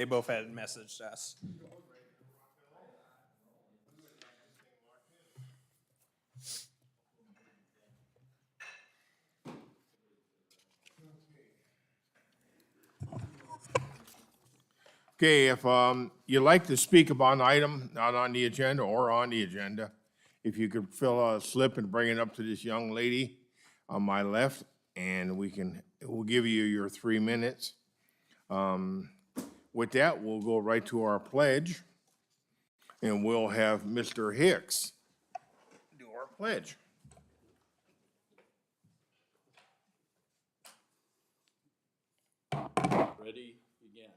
They both had messaged us. Okay, if you'd like to speak about an item not on the agenda or on the agenda, if you could fill out a slip and bring it up to this young lady on my left, and we'll give you your 3 minutes. With that, we'll go right to our pledge, and we'll have Mr. Hicks do our pledge. Ready, begin.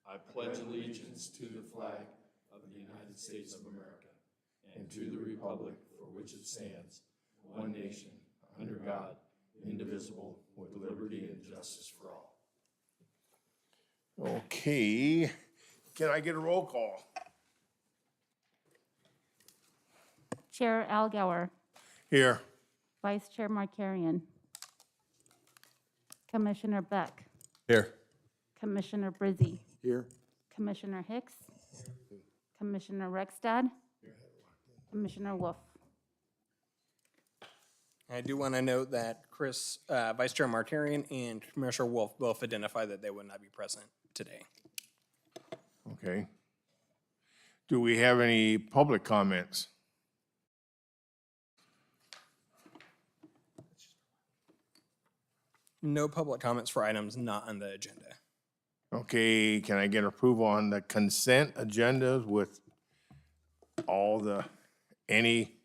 I pledge allegiance to the flag of the United States of America and to the republic for which it stands, one nation, under God, indivisible, with liberty and justice for all. Okay, can I get a roll call? Chair Algauer, Here. Vice Chair Markarian, Commissioner Beck, Here. Commissioner Brizzi, Here. Commissioner Hicks, Commissioner Rexstad, Commissioner Wolf. I do want to note that Vice Chair Markarian and Commissioner Wolf both identified that they would not be present today. Okay. Do we have any public comments? No public comments for items not on the agenda. Okay, can I get approval on the consent agendas with any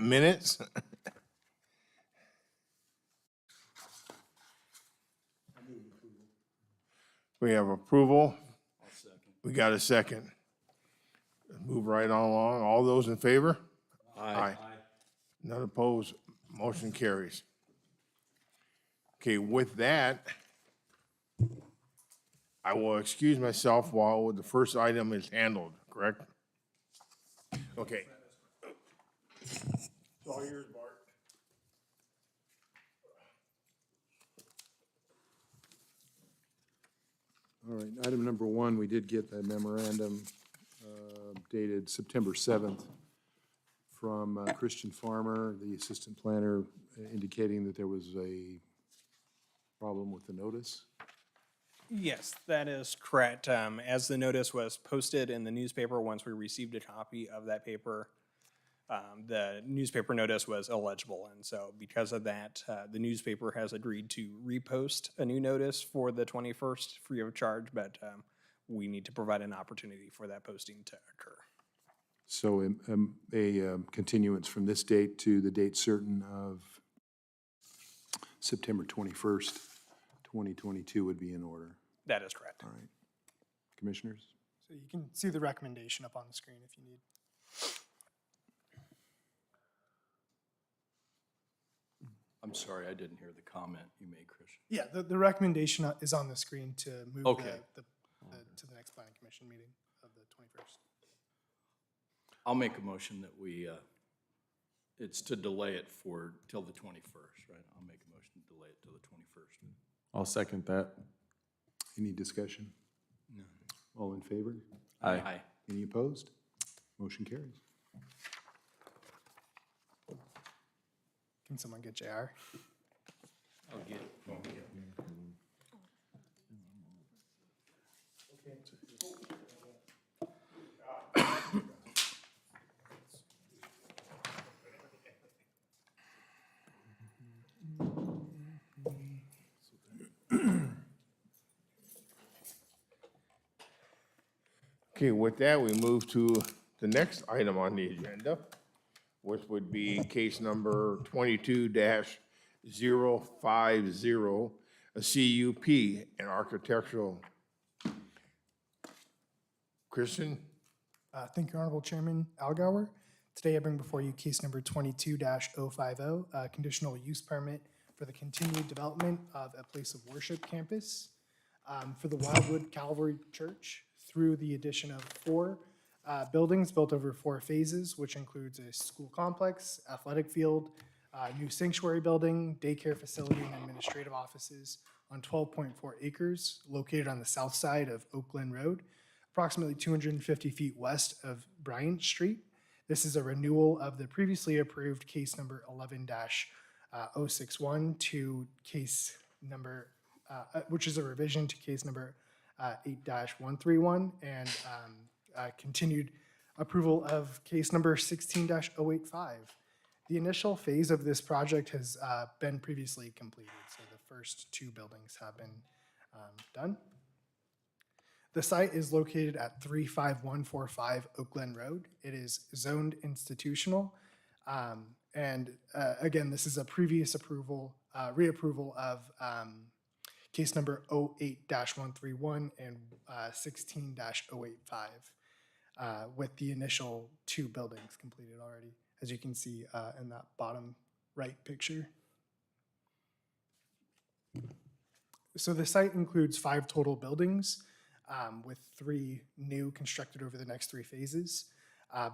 minutes? We have approval. We got a second. Move right on along. All those in favor? Aye. None opposed. Motion carries. Okay, with that, I will excuse myself while the first item is handled, correct? Okay. It's all yours, Bart. All right, item number one, we did get a memorandum dated September 7th from Christian Farmer, the assistant planner, indicating that there was a problem with the notice. Yes, that is correct. As the notice was posted in the newspaper, once we received a copy of that paper, the newspaper notice was illegible. And so because of that, the newspaper has agreed to repost a new notice for the 21st free of charge, but we need to provide an opportunity for that posting to occur. So a continuance from this date to the date certain of September 21st, 2022 would be in order. That is correct. All right. Commissioners? So you can see the recommendation up on the screen if you need. I'm sorry, I didn't hear the comment you made, Christian. Yeah, the recommendation is on the screen to move Okay. to the next planning commission meeting of the 21st. I'll make a motion that it's to delay it till the 21st, right? I'll make a motion to delay it till the 21st. I'll second that. Any discussion? No. All in favor? Aye. Any opposed? Motion carries. Can someone get JR? I'll get it. Okay, with that, we move to the next item on the agenda, which would be case number 22-050, a CUP, an architectural. Christian? Thank you, Honorable Chairman Algauer. Today I bring before you case number 22-050, a conditional use permit for the continued development of a place of worship campus for the Wildwood Calvary Church through the addition of 4 buildings built over 4 phases, which includes a school complex, athletic field, new sanctuary building, daycare facility, and administrative offices on 12.4 acres located on the south side of Oakland Road, approximately 250 feet west of Bryant Street. This is a renewal of the previously approved case number 11-061 to case number, which is a revision to case number 8-131, and continued approval of case number 16-085. The initial phase of this project has been previously completed, so the first two buildings have been done. The site is located at 35145 Oakland Road. It is zoned institutional. Again, this is a previous approval, reapproval of case number 08-131 and 16-085 with the initial two buildings completed already, as you can see in that bottom right picture. So the site includes 5 total buildings, with 3 new constructed over the next 3 phases.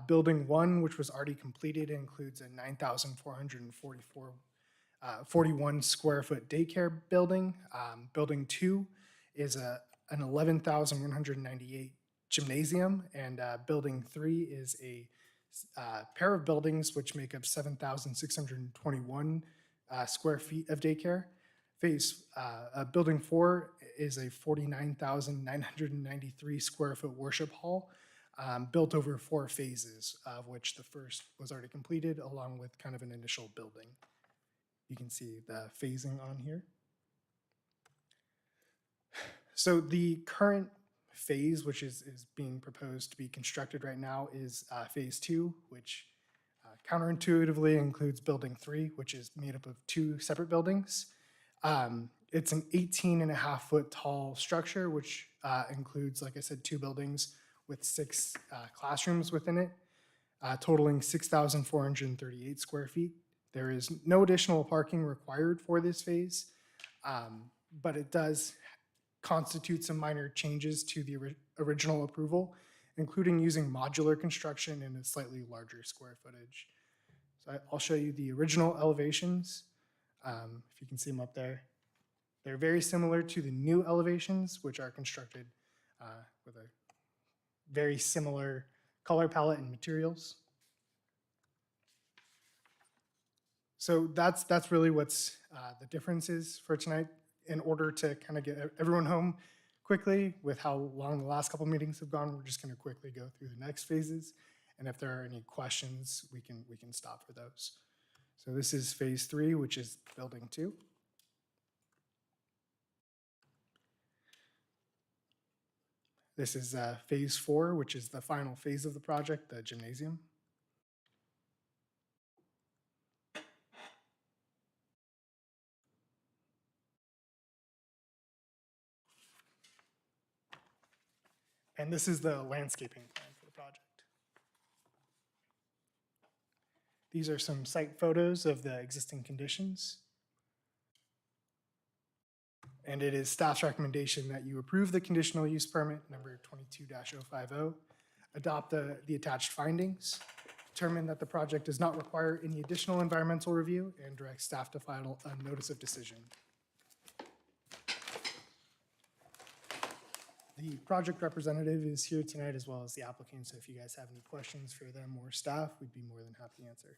Building 1, which was already completed, includes a 9,441 square foot daycare building. Building 2 is an 11,198 gymnasium, and building 3 is a pair of buildings which make up 7,621 square feet of daycare. Building 4 is a 49,993 square foot worship hall, built over 4 phases, of which the first was already completed, along with kind of an initial building. You can see the phasing on here. So the current phase, which is being proposed to be constructed right now, is phase 2, which counterintuitively includes building 3, which is made up of 2 separate buildings. It's an 18.5 foot tall structure, which includes, like I said, 2 buildings with 6 classrooms within it, totaling 6,438 square feet. There is no additional parking required for this phase, but it does constitute some minor changes to the original approval, including using modular construction and a slightly larger square footage. So I'll show you the original elevations, if you can see them up there. They're very similar to the new elevations, which are constructed with a very similar color palette and materials. So that's really what's the difference is for tonight. In order to kind of get everyone home quickly, with how long the last couple meetings have gone, we're just going to quickly go through the next phases. And if there are any questions, we can stop for those. So this is phase 3, which is building 2. This is phase 4, which is the final phase of the project, the gymnasium. And this is the landscaping plan for the project. These are some site photos of the existing conditions. And it is staff's recommendation that you approve the conditional use permit number 22-050, adopt the attached findings, determine that the project does not require any additional environmental review, and direct staff to file a notice of decision. The project representative is here tonight, as well as the applicant, so if you guys have any questions for them or staff, we'd be more than happy to answer.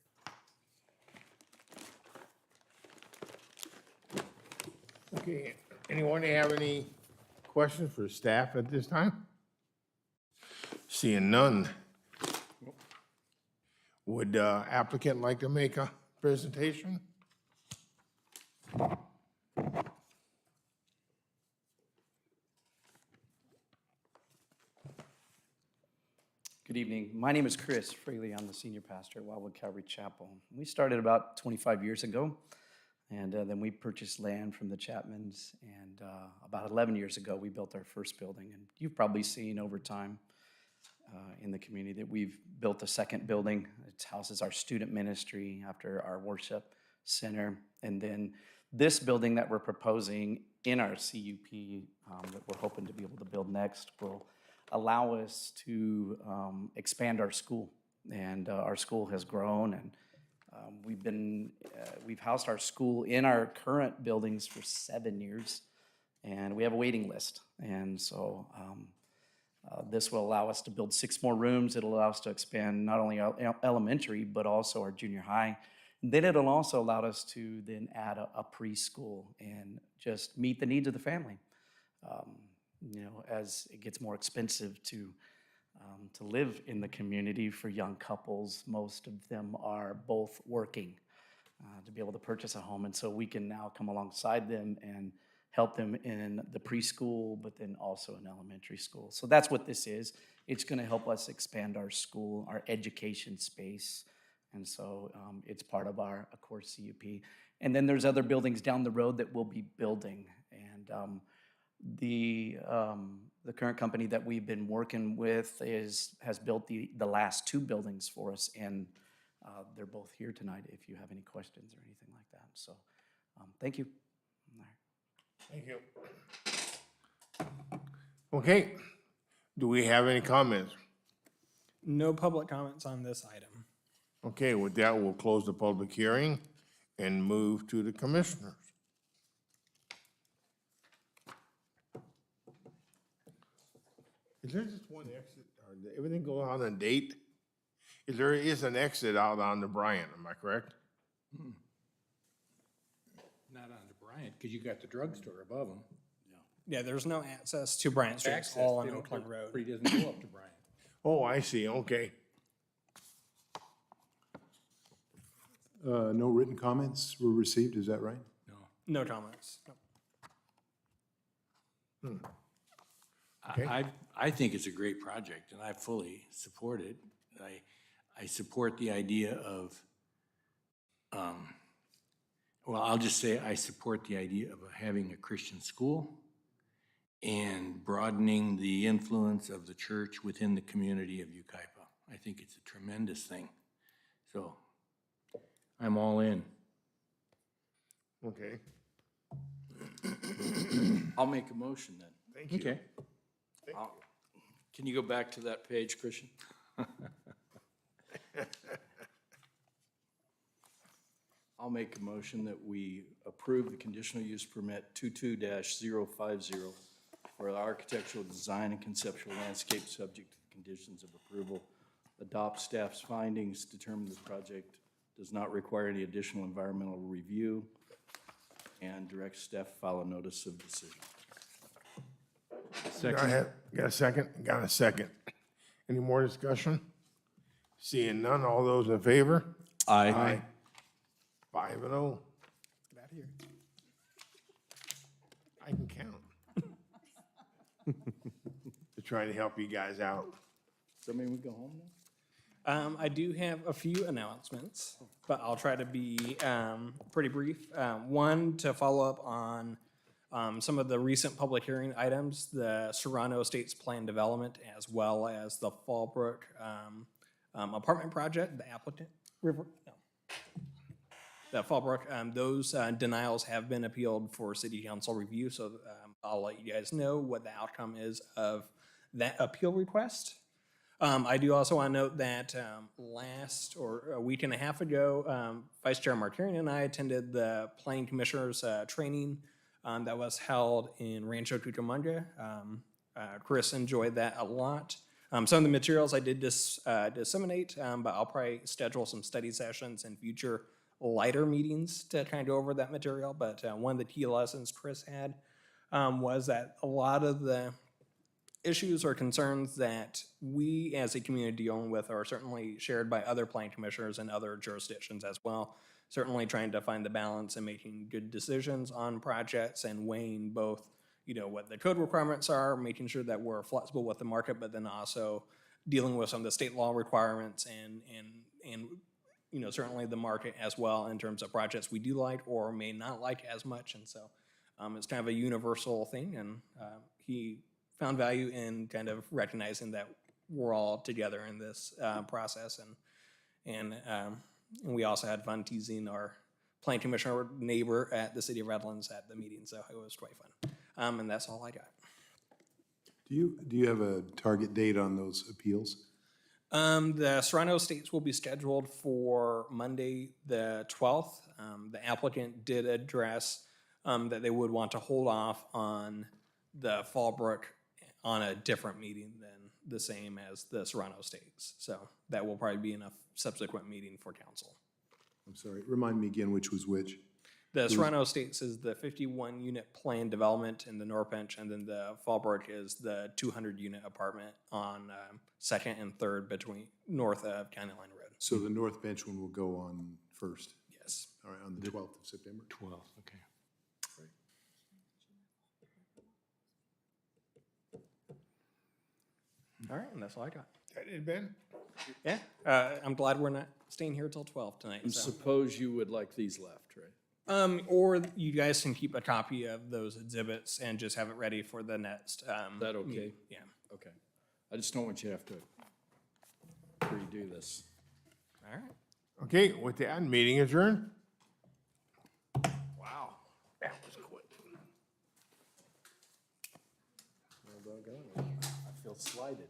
Okay, anyone have any questions for staff at this time? Seeing none. Would applicant like to make a presentation? Good evening. My name is Chris Freely. I'm the senior pastor at Wildwood Calvary Chapel. We started about 25 years ago, and then we purchased land from the Chapmans, and about 11 years ago, we built our first building. And you've probably seen over time in the community that we've built a second building. It houses our student ministry after our worship center. And then this building that we're proposing in our CUP that we're hoping to be able to build next will allow us to expand our school. And our school has grown, and we've housed our school in our current buildings for 7 years. and we have a waiting list. And so this will allow us to build 6 more rooms. It'll allow us to expand not only elementary, but also our junior high. Then it'll also allow us to then add a preschool and just meet the needs of the family. As it gets more expensive to live in the community for young couples, most of them are both working to be able to purchase a home. And so we can now come alongside them and help them in the preschool, but then also in elementary school. So that's what this is. It's going to help us expand our school, our education space. And so it's part of our, of course, CUP. And then there's other buildings down the road that we'll be building. And the current company that we've been working with has built the last 2 buildings for us. And they're both here tonight if you have any questions or anything like that. So thank you. Thank you. Okay, do we have any comments? No public comments on this item. Okay, with that, we'll close the public hearing and move to the commissioners. Is there just one exit, or did everything go on a date? There is an exit out on the Bryant, am I correct? Not on the Bryant, because you got the drugstore above them. Yeah, there's no access to Bryant Street, it's all on Oakland Road. But he doesn't go up to Bryant. Oh, I see, okay. No written comments were received, is that right? No. No comments. No. Okay. I think it's a great project, and I fully support it. I support the idea of, well, I'll just say I support the idea of having a Christian school and broadening the influence of the church within the community of Yucaipa. I think it's a tremendous thing. So I'm all in. Okay, I'll make a motion then. thank you. Okay. Can you go back to that page, Christian? I'll make a motion that we approve the conditional use permit 22-050 for the architectural design and conceptual landscape subject to the conditions of approval. Adopt staff's findings, determine this project does not require any additional environmental review, and direct staff to file a notice of decision. Got a second? Got a second. Any more discussion? Seeing none, all those in favor? Aye. 5-0. Get out of here. I can count. To try to help you guys out. Does that mean we go home now? I do have a few announcements, but I'll try to be pretty brief. One, to follow up on some of the recent public hearing items, the Serrano Estates Plan Development, as well as the Fallbrook apartment project, the applicant, the Fallbrook, those denials have been appealed for city council review, so I'll let you guys know what the outcome is of that appeal request. I do also want to note that a week and a half ago, Vice Chair Markarian and I attended the Planning Commissioners training that was held in Rancho Cucamonga. Chris enjoyed that a lot. Some of the materials I did disseminate, but I'll probably schedule some study sessions and future lighter meetings to kind of go over that material. But one of the key lessons Chris had was that a lot of the issues or concerns that we as a community dealing with are certainly shared by other planning commissioners and other jurisdictions as well. Certainly trying to find the balance and making good decisions on projects and weighing both, what the code requirements are, making sure that we're flexible with the market, but then also dealing with some of the state law requirements and certainly the market as well in terms of projects we do like or may not like as much. And so it's kind of a universal thing, and he found value in kind of recognizing that we're all together in this process, and we also had fun teasing our planning commissioner neighbor at the city of Redlands at the meeting, so it was quite fun. And that's all I got. Do you have a target date on those appeals? The Serrano Estates will be scheduled for Monday, the 12th. The applicant did address that they would want to hold off on the Fallbrook on a different meeting than the same as the Serrano Estates. So that will probably be in a subsequent meeting for council. I'm sorry, remind me again which was which. The Serrano Estates is the 51-unit planned development in the North Bench, and then the Fallbrook is the 200-unit apartment on Second and Third between north of County Line Road. So the North Bench one will go on first, Yes. all right, on the 12th of September. 12, okay. All right, and that's all I got. That it, Ben? Yeah, I'm glad we're not staying here till 12 tonight. And So. suppose you would like these left, right? Or you guys can keep a copy of those exhibits and just have it ready for the next. Is that okay? meeting. Yeah. Okay. I just don't want you to have to redo this. All right. Okay, with that, meeting adjourned. Wow, that was quick. I feel slighted.